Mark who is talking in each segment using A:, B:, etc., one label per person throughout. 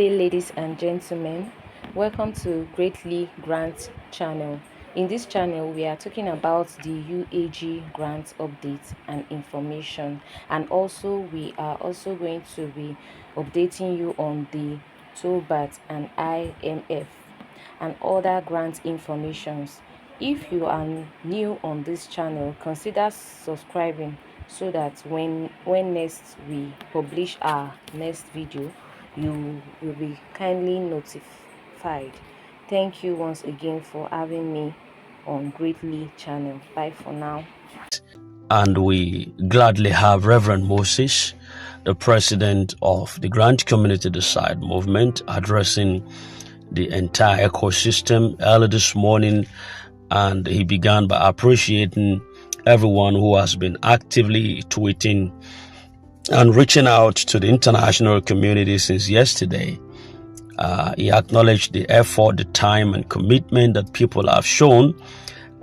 A: day, ladies and gentlemen. Welcome to Greatly Grant channel. In this channel, we are talking about the UAAG grant updates and information, and also we are also going to be updating you on the Theobarth and IMF and other grant informations. If you are new on this channel, consider subscribing so that when next we publish our next video, you will be kindly notified. Thank you once again for having me on Greatly channel. Bye for now.
B: And we gladly have Reverend Moses, the president of the Grant Community Decide movement, addressing the entire ecosystem early this morning. And he began by appreciating everyone who has been actively tweeting and reaching out to the international community since yesterday. He acknowledged the effort, the time, and commitment that people have shown,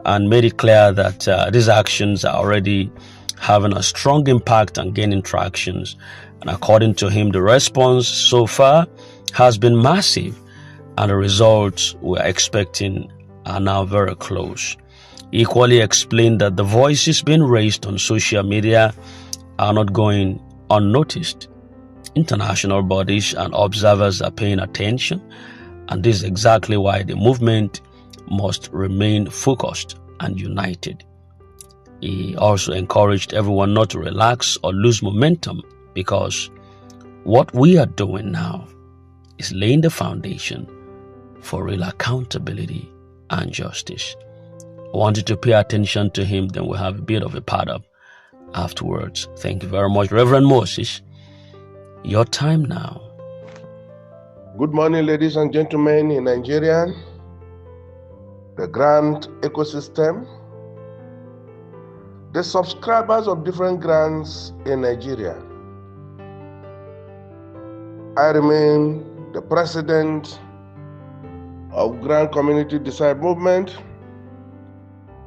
B: and made it clear that these actions are already having a strong impact and gaining tractions. And according to him, the response so far has been massive, and the results we're expecting are now very close. He equally explained that the voices being raised on social media are not going unnoticed. International bodies and observers are paying attention, and this is exactly why the movement must remain focused and united. He also encouraged everyone not to relax or lose momentum, because what we are doing now is laying the foundation for real accountability and justice. I want you to pay attention to him, then we'll have a bit of a part up afterwards. Thank you very much. Reverend Moses, your time now.
C: Good morning, ladies and gentlemen in Nigeria, the grant ecosystem, the subscribers of different grants in Nigeria. I remain the president of Grant Community Decide movement,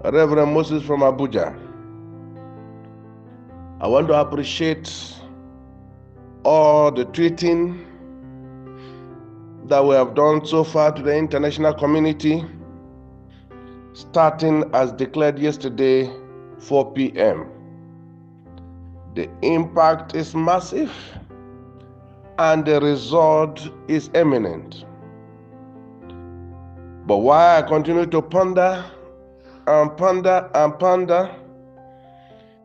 C: Reverend Moses from Abuja. I want to appreciate all the tweeting that we have done so far to the international community, starting as declared yesterday, 4 p.m. The impact is massive and the result is imminent. But while I continue to ponder and ponder and ponder,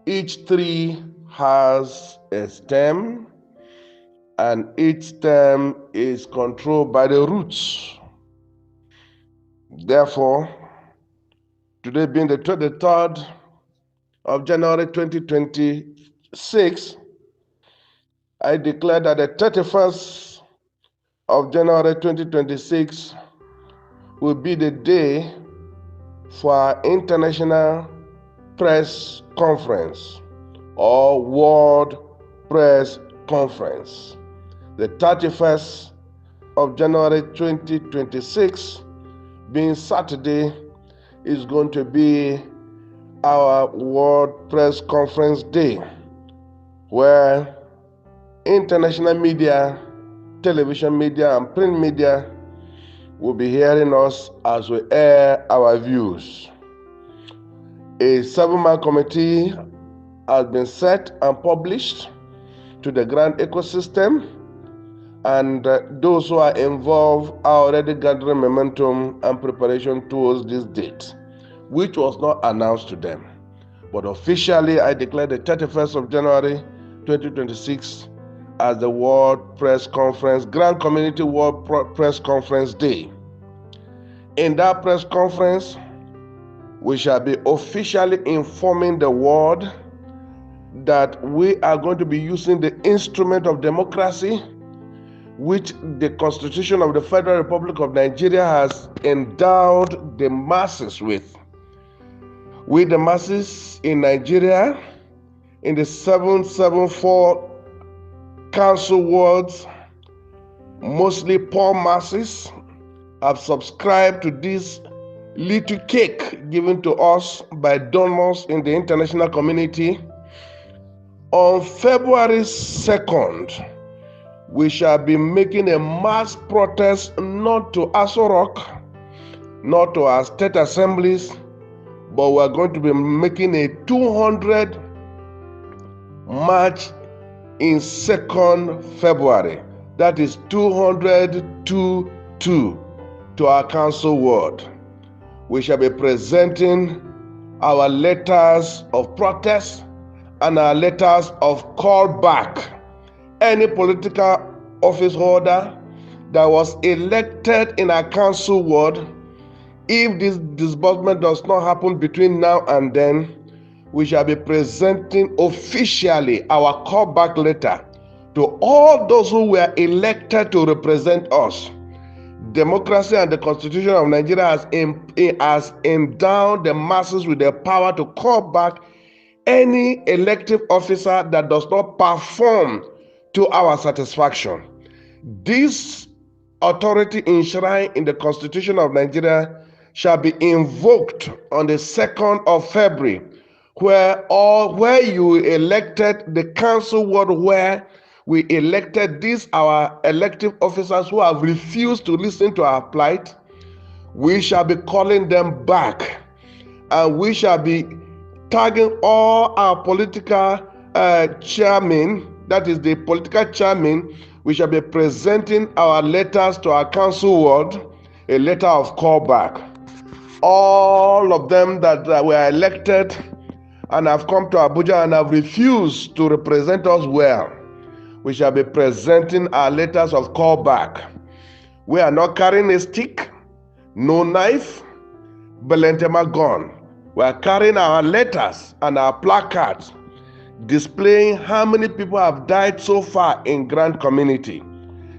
C: each tree has a stem, and each stem is controlled by the roots. Therefore, today being the 23rd of January 2026, I declare that the 31st of January 2026 will be the day for our International Press Conference or World Press Conference. The 31st of January 2026, being Saturday, is going to be our World Press Conference Day, where international media, television media, and print media will be hearing us as we air our views. A 7-man committee has been set and published to the grant ecosystem, and those who are involved are already gathering momentum and preparation towards this date, which was not announced to them. But officially, I declare the 31st of January 2026 as the World Press Conference, Grant Community World Press Conference Day. In that press conference, we shall be officially informing the world that we are going to be using the instrument of democracy, which the Constitution of the Federal Republic of Nigeria has endowed the masses with. We, the masses in Nigeria, in the 774 council wards, mostly poor masses, have subscribed to this little cake given to us by donors in the international community. On February 2nd, we shall be making a mass protest not to Aso Rock, not to our state assemblies, but we're going to be making a 200 march in 2nd February. That is 200-2-2 to our council ward. We shall be presenting our letters of protest and our letters of callback. Any political office holder that was elected in our council ward, if this disbursement does not happen between now and then, we shall be presenting officially our callback letter to all those who were elected to represent us. Democracy and the Constitution of Nigeria has endowed the masses with the power to call back any elective officer that does not perform to our satisfaction. This authority enshrined in the Constitution of Nigeria shall be invoked on the 2nd of February, where you elected the council ward where we elected these our elective officers who have refused to listen to our plight. We shall be calling them back, and we shall be tagging all our political chairmen, that is the political chairman. We shall be presenting our letters to our council ward, a letter of callback. All of them that were elected and have come to Abuja and have refused to represent us well, we shall be presenting our letters of callback. We are not carrying a stick, no knife, belentema gun. We are carrying our letters and our placards displaying how many people have died so far in Grant community,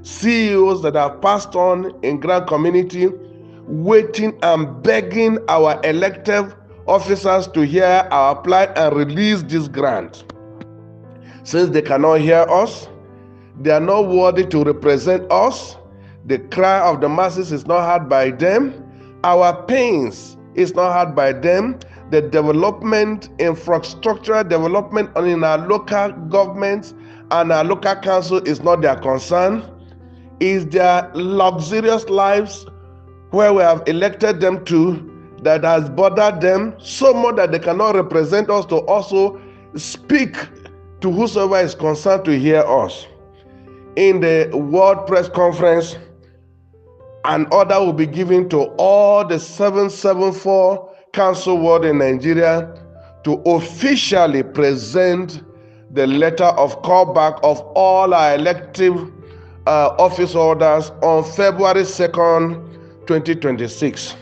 C: CEOs that have passed on in Grant community, waiting and begging our elective officers to hear our plight and release this grant. Since they cannot hear us, they are not worthy to represent us. The cry of the masses is not heard by them. Our pains is not heard by them. The development, infrastructural development in our local governments and our local council is not their concern. It's their luxurious lives where we have elected them to that has bothered them so much that they cannot represent us to also speak to whosoever is concerned to hear us. In the World Press Conference, an order will be given to all the 774 council ward in Nigeria to officially present the letter of callback of all our elective office holders on February 2nd, 2026.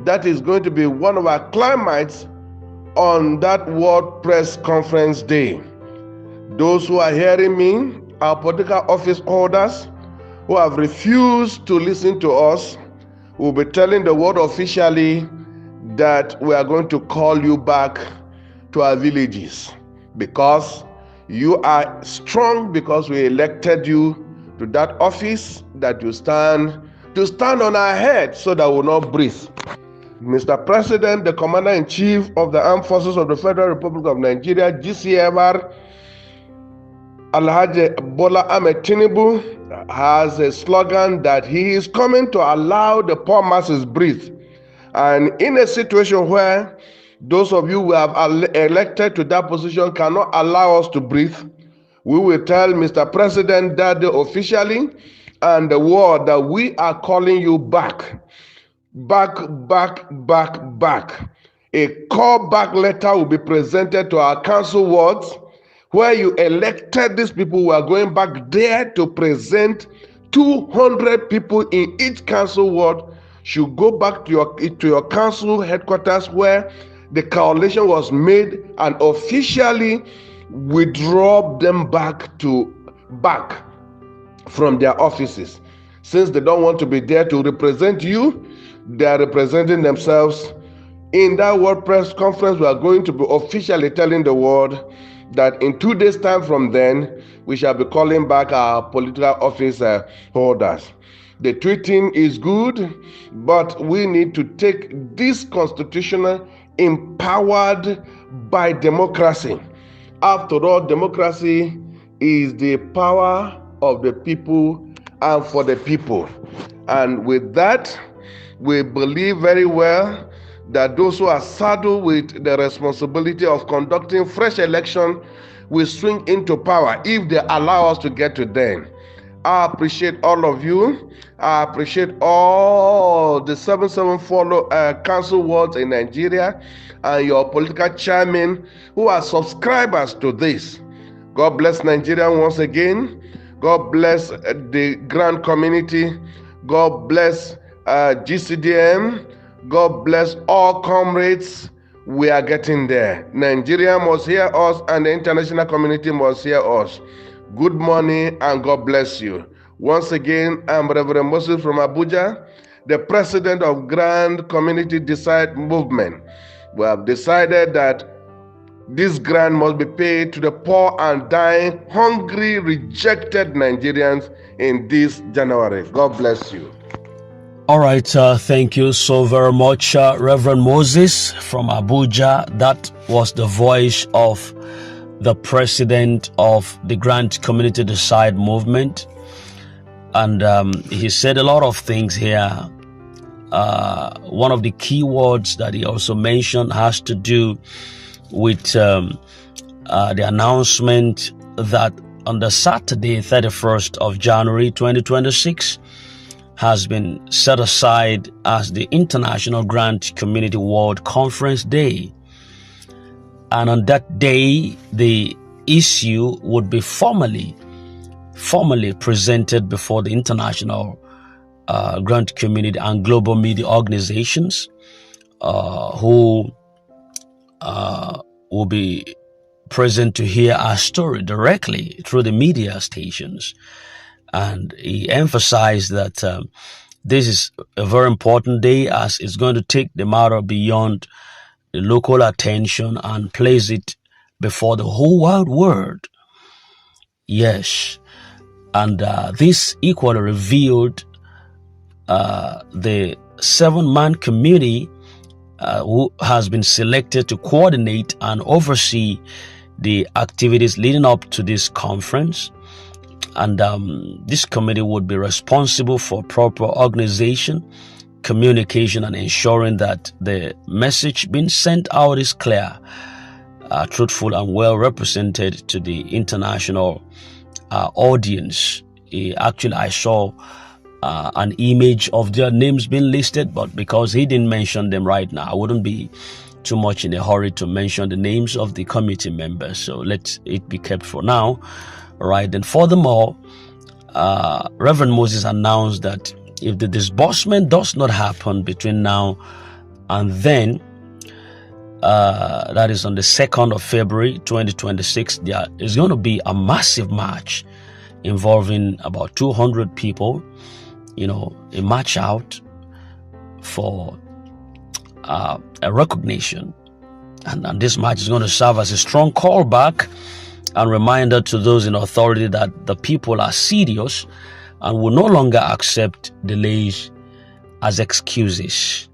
C: That is going to be one of our climates on that World Press Conference Day. Those who are hearing me, our political office holders who have refused to listen to us, will be telling the world officially that we are going to call you back to our villages because you are strong, because we elected you to that office, that you stand on our head so that we will not breathe. Mr. President, the Commander-in-Chief of the Armed Forces of the Federal Republic of Nigeria, GCFR, Alhaji Bola Ahmed Tinubu, has a slogan that he is coming to allow the poor masses breathe. And in a situation where those of you who have elected to that position cannot allow us to breathe, we will tell Mr. President that officially and the world that we are calling you back. Back. A callback letter will be presented to our council wards where you elected these people who are going back there to present 200 people in each council ward should go back to your council headquarters where the coalition was made and officially withdraw them back from their offices. Since they don't want to be there to represent you, they are representing themselves. In that World Press Conference, we are going to be officially telling the world that in 2 days' time from then, we shall be calling back our political office holders. The tweeting is good, but we need to take this constitutional empowered by democracy. After all, democracy is the power of the people and for the people. And with that, we believe very well that those who are saddled with the responsibility of conducting fresh election will swing into power if they allow us to get to them. I appreciate all of you. I appreciate all the 774 council wards in Nigeria and your political chairmen who are subscribers to this. God bless Nigeria once again. God bless the Grant community. God bless GCDM. God bless all comrades. We are getting there. Nigeria must hear us and the international community must hear us. Good morning and God bless you. Once again, I'm Reverend Moses from Abuja, the president of Grant Community Decide Movement. We have decided that this grant must be paid to the poor and dying, hungry, rejected Nigerians in this January. God bless you.
B: All right, thank you so very much, Reverend Moses from Abuja. That was the voice of the president of the Grant Community Decide Movement. And he said a lot of things here. One of the key words that he also mentioned has to do with the announcement that on the Saturday, 31st of January 2026, has been set aside as the International Grant Community World Conference Day. And on that day, the issue would be formally presented before the international grant community and global media organizations who will be present to hear our story directly through the media stations. And he emphasized that this is a very important day, as it's going to take the matter beyond the local attention and place it before the whole wide world. Yes. And this equally revealed the 7-man committee who has been selected to coordinate and oversee the activities leading up to this conference. And this committee would be responsible for proper organization, communication, and ensuring that the message being sent out is clear, truthful, and well represented to the international audience. Actually, I saw an image of their names being listed, but because he didn't mention them right now, I wouldn't be too much in a hurry to mention the names of the committee members. So let it be kept for now. Right. And furthermore, Reverend Moses announced that if the disbursement does not happen between now and then, that is on the 2nd of February 2026, there is going to be a massive march involving about 200 people, a march out for a recognition. And this march is going to serve as a strong callback and reminder to those in authority that the people are serious and will no longer accept delays as excuses.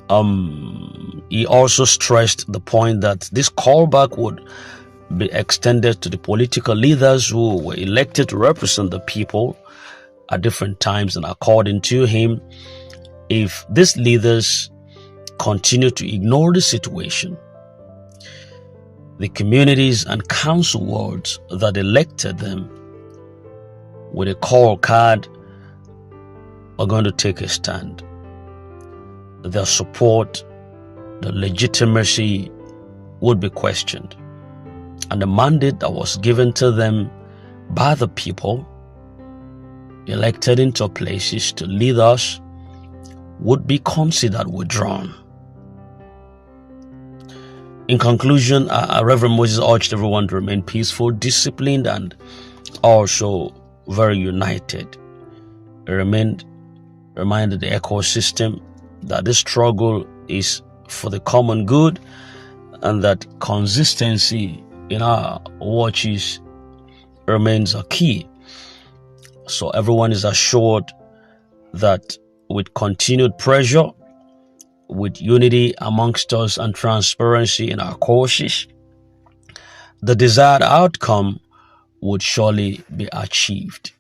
B: He also stressed the point that this callback would be extended to the political leaders who were elected to represent the people at different times. And according to him, if these leaders continue to ignore the situation, the communities and council wards that elected them with a call card are going to take a stand. Their support, the legitimacy would be questioned. And the mandate that was given to them by the people elected into places to lead us would be considered withdrawn. In conclusion, Reverend Moses urged everyone to remain peaceful, disciplined, and also very united. He reminded the ecosystem that this struggle is for the common good and that consistency in our watches remains a key. So everyone is assured that with continued pressure, with unity amongst us and transparency in our courses, the desired outcome would surely be achieved.